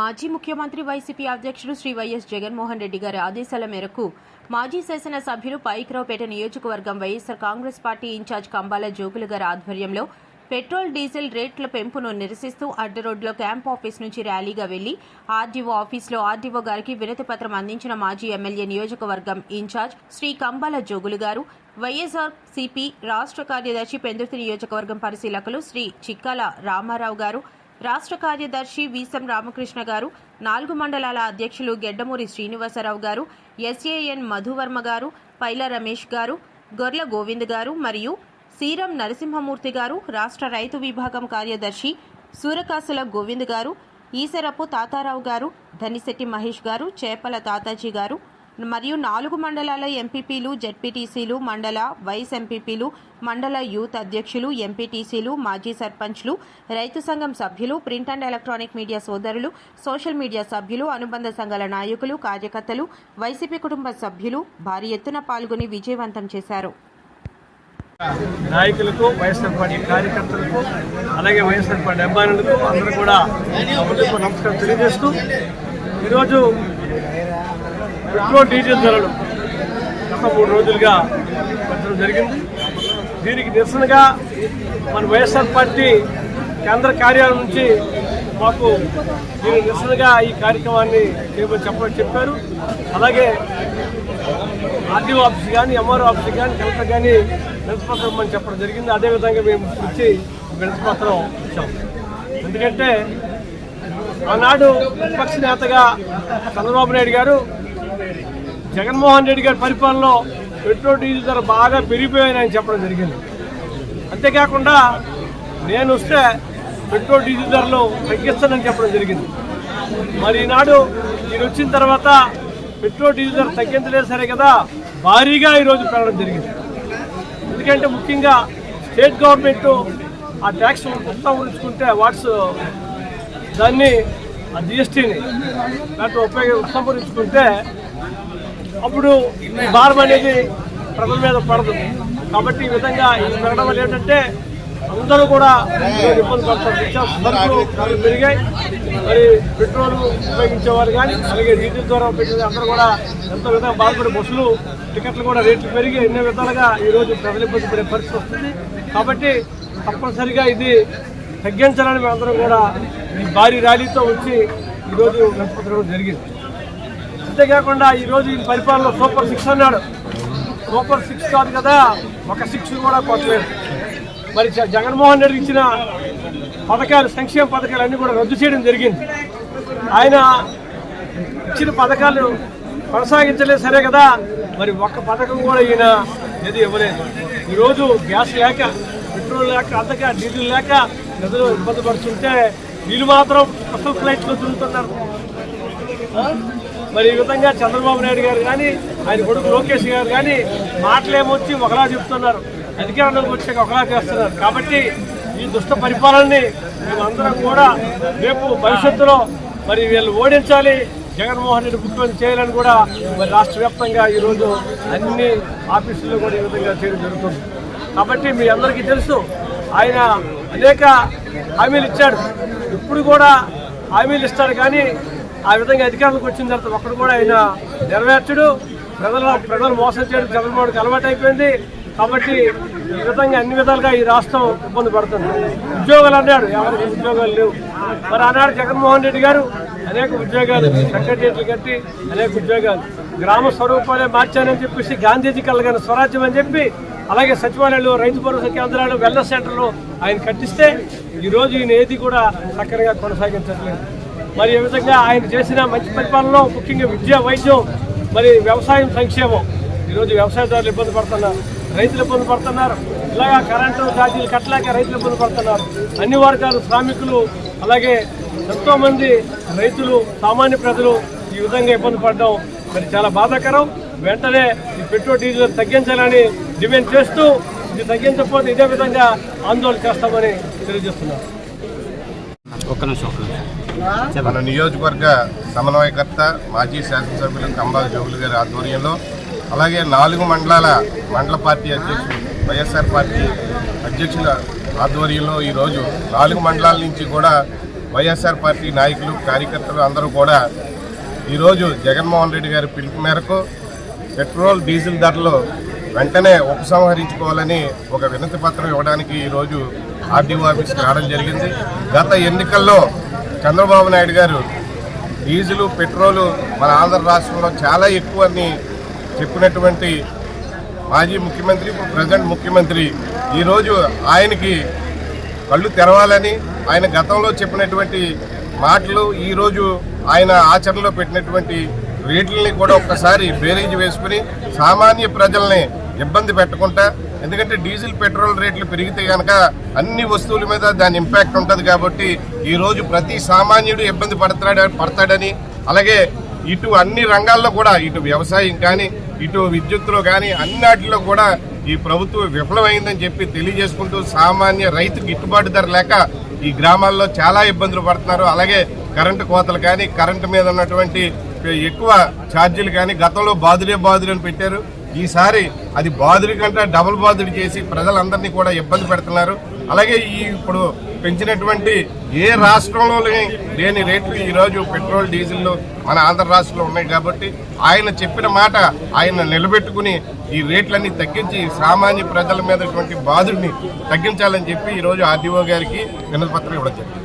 మాజీ ముఖ్యమంత్రి వైసీపీ అధ్యక్షుడు శ్రీ వైఎస్ జగన్మోహన్ రెడ్డి గారి ఆదేశాల మేరకు మాజీ శాసన సభ్యులు పాయికరావుపేట నియోజకవర్గం వైఎస్సార్ కాంగ్రెస్ పార్టీ ఇన్ఛార్జ్ కంబాల జోగులు గారి ఆధ్వర్యంలో పెట్రోల్ డీజిల్ రేట్ల పెంపును నిరసిస్తూ అడ్డరోడ్లో క్యాంప్ ఆఫీస్ నుంచి ర్యాలీగా వెళ్లి ఆర్డీఓ ఆఫీసులో ఆర్డీఓ గారికి వినతి పత్రం అందించిన మాజీ ఎమ్మెల్యే నియోజకవర్గం ఇన్ఛార్జ్ శ్రీ కంబాల జోగులు గారు, వైఎస్ఆర్ సిపి రాష్ట్ర కార్యదర్శి పెందుర్తి నియోజకవర్గం పరిశీలకులు శ్రీ చిక్కాల రామారావు గారు, రాష్ట్ర కార్యదర్శి వీసం రామకృష్ణ గారు, 4 మండలాల అధ్యక్షులు గెడ్డమూరి శ్రీనివాసరావు గారు, ఎస్ఏఎన్ మధువర్మ గారు, పైల రమేష్ గారు, గొర్ల గోవింద్ గారు మరియు సీరం నరసింహమూర్తి గారు, రాష్ట్ర రైతు విభాగం కార్యదర్శి సూరకాసుల గోవింద్ గారు, ఈసరపు తాతారావు గారు, ధనిశెట్టి మహేష్ గారు, చేపల తాతాజీ గారు మరియు 4 మండలాల ఎంపీపీలు, జెడ్పీటీసీలు, మండల వైస్ ఎంపీపీలు, మండల యూత్ అధ్యక్షులు, ఎంపీటీసీలు, మాజీ సర్పంచ్లు, రైతు సంఘం సభ్యులు, ప్రింట్ అండ్ ఎలక్ట్రానిక్ మీడియా సోదరులు, సోషల్ మీడియా సభ్యులు, అనుబంధ సంఘాల నాయకులు, కార్యకర్తలు, వైసీపీ కుటుంబ సభ్యులు భారీ ఎత్తున పాల్గొని విజయవంతం చేశారు. నాయకులకు, వైఎస్ఆర్ పార్టీ కార్యకర్తలకు, అలాగే వైఎస్ఆర్ పార్టీ అభిమానులకు అందరూ కూడా నమస్కారం తెలియజేస్తూ, ఈరోజు పెట్రోల్ డీజిల్ ధరలు గత 3 రోజులుగా పెంచడం జరిగింది. దీనికి నిరసనగా మన వైఎస్ఆర్ పార్టీ కేంద్ర కార్యాలయం నుంచి మాకు దీనికి నిరసనగా ఈ కార్యక్రమాన్ని చేయమని చెప్పారు. అలాగే ఆర్డీఓ ఆఫీస్ కానీ, ఎంఆర్ఓ ఆఫీస్ కానీ, కలెక్టర్ కానీ వినతిపత్రం ఇవ్వమని చెప్పడం జరిగింది. అదేవిధంగా మేము వచ్చి వినతిపత్రం ఇచ్చాం. ఎందుకంటే ఆనాడు విపక్ష నేతగా చంద్రబాబు నాయుడు గారు జగన్మోహన్ రెడ్డి గారి పరిపాలనలో పెట్రోల్ డీజిల్ ధర బాగా పెరిగిపోయాయని ఆయన చెప్పడం జరిగింది. అంతేకాకుండా నేను వస్తే పెట్రోల్ డీజిల్ ధరలు తగ్గిస్తానని చెప్పడం జరిగింది. మరి ఈనాడు ఈయన వచ్చిన తర్వాత పెట్రోల్ డీజిల్ ధర తగ్గించలేదు సరే కదా, భారీగా ఈరోజు పెరగడం జరిగింది. ఎందుకంటే ముఖ్యంగా స్టేట్ గవర్నమెంట్ ఆ ట్యాక్స్ ఉపసంహరించుకుంటే దాన్ని ఆ జిఎస్టీని దాంట్లో ఉపసంహరించుకుంటే అప్పుడు భారం అనేది ప్రజల మీద పడదు. కాబట్టి ఈ విధంగా ఇది పెరగడం వల్ల ఏంటంటే అందరూ కూడా ఇబ్బంది పడతారు. ధరలు పెరిగాయి. మరి పెట్రోల్ ఉపయోగించేవారు కానీ, అలాగే డీజిల్ ద్వారా పెట్టిన అందరూ కూడా ఎంతో విధంగా బాధపడే బస్సులు టికెట్లు కూడా రేట్లు పెరిగి ఎన్నో విధాలుగా ఈరోజు ప్రజలు ఇబ్బంది పడే పరిస్థితి వస్తుంది. కాబట్టి తప్పనిసరిగా ఇది తగ్గించాలని మేమందరం కూడా ఈ భారీ ర్యాలీతో వచ్చి ఈరోజు వినతిపత్రం జరిగింది. అంతేకాకుండా ఈరోజు ఈ పరిపాలనలో సూపర్ 6 అన్నాడు. సూపర్ 6 కాదు కదా, ఒక 6 కూడా కొట్టలేదు. మరి జగన్మోహన్ రెడ్డి ఇచ్చిన పథకాలు, సంక్షేమ పథకాలు అన్నీ కూడా రద్దు చేయడం జరిగింది. ఆయన ఇచ్చిన పథకాలు కొనసాగించలేదు సరే కదా, మరి ఒక్క పథకం కూడా ఈయన ఏది ఇవ్వలేదు. ఈరోజు గ్యాస్ లేక, పెట్రోల్ లేక, అంతగా డీజిల్ లేక ప్రజలు ఇబ్బంది పడుతుంటే వీళ్ళు మాత్రం స్పెషల్ ఫ్లైట్లో తిరుగుతున్నారు. మరి ఈ విధంగా చంద్రబాబు నాయుడు గారు కానీ, ఆయన కొడుకు లోకేష్ గారు కానీ మాటలేమొచ్చి ఒకలా చెప్తున్నారు, అధికారంలోకి వచ్చాక ఒకలా చేస్తున్నారు. కాబట్టి ఈ దుష్ట పరిపాలనని మేమందరం కూడా రేపు భవిష్యత్తులో మరి వీళ్ళు ఓడించాలి, జగన్మోహన్ రెడ్డి ముఖ్యమంత్రి చేయాలని కూడా మరి రాష్ట్ర వ్యాప్తంగా ఈరోజు అన్ని ఆఫీసుల్లో కూడా ఈ విధంగా చేయడం జరుగుతుంది. కాబట్టి మీ అందరికీ తెలుసు, ఆయన అనేక హామీలు ఇచ్చాడు. ఇప్పుడు కూడా హామీలు ఇస్తాడు కానీ ఆ విధంగా అధికారంలోకి వచ్చిన తర్వాత ఒక్కడు కూడా ఆయన నెరవేర్చడు. ప్రజలు మోసం చేయడం చంద్రబాబుకి అలవాటు అయిపోయింది. కాబట్టి ఈ విధంగా అన్ని విధాలుగా ఈ రాష్ట్రం ఇబ్బంది పడుతుంది. ఉద్యోగాలు అన్నాడు, ఎవరికి ఉద్యోగాలు లేవు. మరి ఆనాడు జగన్మోహన్ రెడ్డి గారు అనేక ఉద్యోగాలు, సెక్రటరియట్లు కట్టి అనేక ఉద్యోగాలు, గ్రామ స్వరూపాలే మార్చానని చెప్పేసి గాంధీజీ కలగని స్వరాజ్యం అని చెప్పి, అలాగే సచివాలయాలు, రైతు భరోసా కేంద్రాలు, వెల్నెస్ సెంటర్లు ఆయన కట్టిస్తే ఈరోజు ఈయన ఏది కూడా చక్కగా కొనసాగించట్లేదు. మరి ఈ విధంగా ఆయన చేసిన మంచి పరిపాలనలో ముఖ్యంగా విద్య, వైద్యం, మరి వ్యవసాయం, సంక్షేమం, ఈరోజు వ్యవసాయదారులు ఇబ్బంది పడుతున్నారు, రైతులు ఇబ్బంది పడుతున్నారు. ఇలాగా కరెంటు ఛార్జీలు కట్టలేక రైతులు ఇబ్బంది పడుతున్నారు. అన్ని వర్గాలు, శ్రామికులు, అలాగే ఎంతోమంది రైతులు, సామాన్య ప్రజలు ఈ విధంగా ఇబ్బంది పడడం మరి చాలా బాధాకరం. వెంటనే ఈ పెట్రోల్ డీజిల్ తగ్గించాలని డిమాండ్ చేస్తూ, ఇది తగ్గించకపోతే ఇదే విధంగా ఆందోళన చేస్తామని తెలియజేస్తున్నారు. మన నియోజకవర్గ సమన్వయకర్త మాజీ శాసనసభ్యులు కంబాల జోగులు గారి ఆధ్వర్యంలో, అలాగే 4 మండల పార్టీ అధ్యక్షులు, వైఎస్ఆర్ పార్టీ అధ్యక్షుల ఆధ్వర్యంలో ఈరోజు 4 మండలాల నుంచి కూడా వైఎస్ఆర్ పార్టీ నాయకులు కార్యకర్తలు అందరూ కూడా ఈరోజు జగన్మోహన్ రెడ్డి గారి పిలుపు మేరకు పెట్రోల్ డీజిల్ ధరలు వెంటనే ఉపసంహరించుకోవాలని ఒక వినతి పత్రం ఇవ్వడానికి ఈరోజు ఆర్డీఓ ఆఫీస్కి రావడం జరిగింది. గత ఎన్నికల్లో చంద్రబాబు నాయుడు గారు డీజిలు పెట్రోలు మన ఆంధ్ర రాష్ట్రంలో చాలా ఎక్కువ అని చెప్పినటువంటి మాజీ ముఖ్యమంత్రి, ఇప్పుడు ప్రజెంట్ ముఖ్యమంత్రి, ఈరోజు ఆయనకి కళ్ళు తెరవాలని ఆయన గతంలో చెప్పినటువంటి మాటలు ఈరోజు ఆయన ఆచరణలో పెట్టినటువంటి రేట్లని కూడా ఒక్కసారి బేరీజు వేసుకుని సామాన్య ప్రజల్ని ఇబ్బంది పెట్టకుండా, ఎందుకంటే డీజిల్ పెట్రోల్ రేట్లు పెరిగితే కనుక అన్ని వస్తువుల మీద దాని ఇంపాక్ట్ ఉంటుంది కాబట్టి ఈరోజు ప్రతి సామాన్యుడు ఇబ్బంది పడతాడని, అలాగే ఇటు అన్ని రంగాల్లో కూడా ఇటు వ్యవసాయం కానీ ఇటు విద్యుత్తులో కానీ అన్నిటిలో కూడా ఈ ప్రభుత్వం విఫలమైందని చెప్పి తెలియజేసుకుంటూ సామాన్య రైతుకు గిట్టుబాటు ధర లేక ఈ గ్రామాల్లో చాలా ఇబ్బందులు పడుతున్నారు. అలాగే కరెంటు కోతలు కానీ కరెంటు మీద ఉన్నటువంటి ఎక్కువ ఛార్జీలు కానీ గతంలో బాదులని పెట్టారు. ఈసారి అది బాదుడి కంటే డబుల్ బాదుడి చేసి ప్రజలందరినీ కూడా ఇబ్బంది పెడుతున్నారు. అలాగే ఇప్పుడు పెంచినటువంటి ఏ రాష్ట్రంలో లేని రేట్లు ఈరోజు పెట్రోల్ డీజిల్ మన ఆంధ్ర రాష్ట్రంలో ఉన్నాయి కాబట్టి ఆయన చెప్పిన మాట ఆయన నిలబెట్టుకుని ఈ రేట్లన్నీ తగ్గించి సామాన్య ప్రజల మీద బాదుడిని తగ్గించాలని చెప్పి ఈరోజు ఆర్డీఓ గారికి వినతి పత్రం ఇవ్వడం జరిగింది.